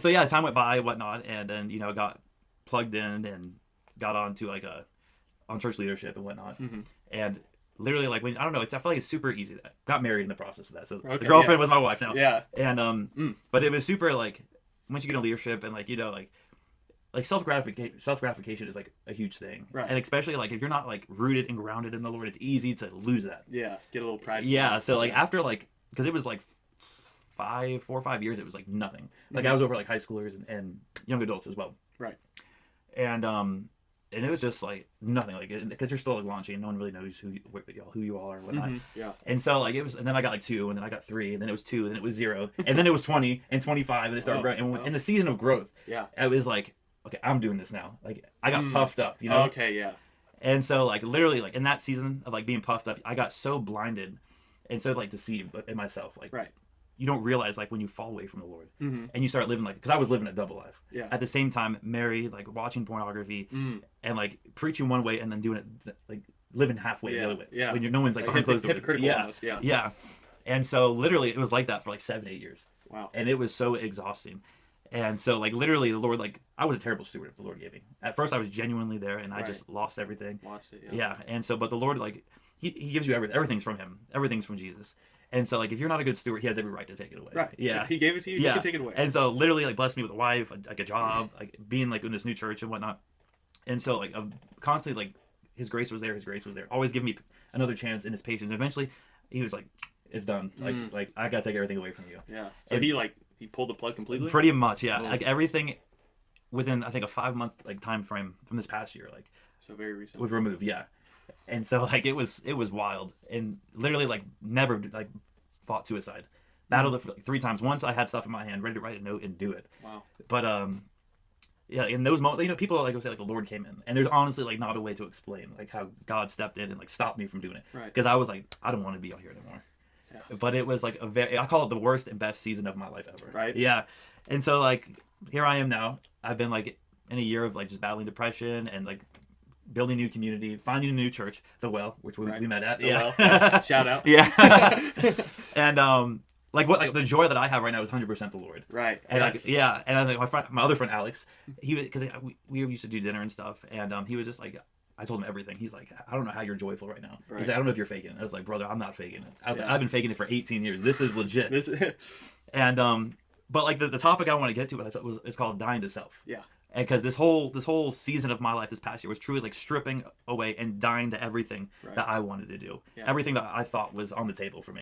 So yeah, time went by and whatnot, and then got plugged in and got onto on church leadership and whatnot, and literally like when I don't know, I feel like it's super easy. Got married in the process of that, so Okay, the girlfriend yeah. was my wife now, Yeah. and but it was super like once you get in leadership and like self gratification is like a huge thing, Right. and especially like if you're not like rooted and grounded in the Lord, it's easy to lose that. Yeah. Get a little prideful. Yeah, so like after like because it was like 4 or 5 years, it was like nothing. Like I was over like high schoolers and young adults as well. Right. And it was just like nothing, like because you're still like launching, no one really knows who you are and whatnot. Yeah. And so like it was, and then I got like 2, and then I got 3, and then it was 2, and then it was 0, and then it was 20 and 25, and it started growing. And in the season of growth, Yeah. I was like, okay, I'm doing this now. Like I got puffed up, Okay. Yeah. And so like literally like in that season of like being puffed up, I got so blinded and so like deceived in myself, like Right. you don't realize like when you fall away from the Lord Mm-hmm. and you start living like, because I was living a double life. Yeah. At the same time, married, like watching pornography and like preaching one way and then doing it like living halfway the other way. Yeah. When no one's like behind closed doors. Hypocritical Yeah. almost. Yeah. Yeah. And so literally it was like that for like 7-8 years. Wow. And it was so exhausting. And so like literally the Lord, like I was a terrible steward if the Lord gave me. At first I was genuinely there and I just lost everything. Lost it. Yeah. And so, but the Lord, like he gives you everything. Everything's from him. Everything's from Jesus. And so, like, if you're not a good steward, he has every right to take it away. Right. Yeah. He gave it to you. Yeah. You can take it away. And so, literally, like, blessed me with a wife, like a job, like being like in this new church and whatnot. And so, like, constantly, like, his grace was there. His grace was there. Always giving me another chance in his patience. And eventually, he was like, "It's done. Like, I gotta take everything away from you." Yeah. So And he pulled the plug completely. Pretty much, yeah. Oh. Like everything within I think a 5-month like time frame from this past year, like, So very recent. was removed. Yeah. And so like it was wild, and literally like never like fought suicide, battled it for like 3 times. Once I had stuff in my hand ready to write a note and do it. Wow. But yeah, in those moments, people like will say like the Lord came in, and there's honestly like not a way to explain like how God stepped in and like stopped me from doing it. Right. Because I was like, I don't want to be out here anymore. Yeah. But it was like I call it the worst and best season of my life ever. Right. Yeah. And so like here I am now. I've been like in a year of like just battling depression and like building a new community, finding a new church, The Well, which we met at. The Well. Shout out. Yeah. And like the joy that I have right now is 100% the Lord. Right. And Yes. like yeah, and I think my other friend Alex, he was because we used to do dinner and stuff, and he was just like, I told him everything. He's like, I don't know how you're joyful right now. Right. He's like, I don't know if you're faking it. I was like, brother, I'm not faking it. I was like, Yeah. I've been faking it for 18 years. This is legit. This. And but like the topic I want to get to is called dying to self. Yeah. And because this whole season of my life this past year was truly like stripping away and dying to everything Right. that I wanted to do, Yeah. everything that I thought was on the table for me.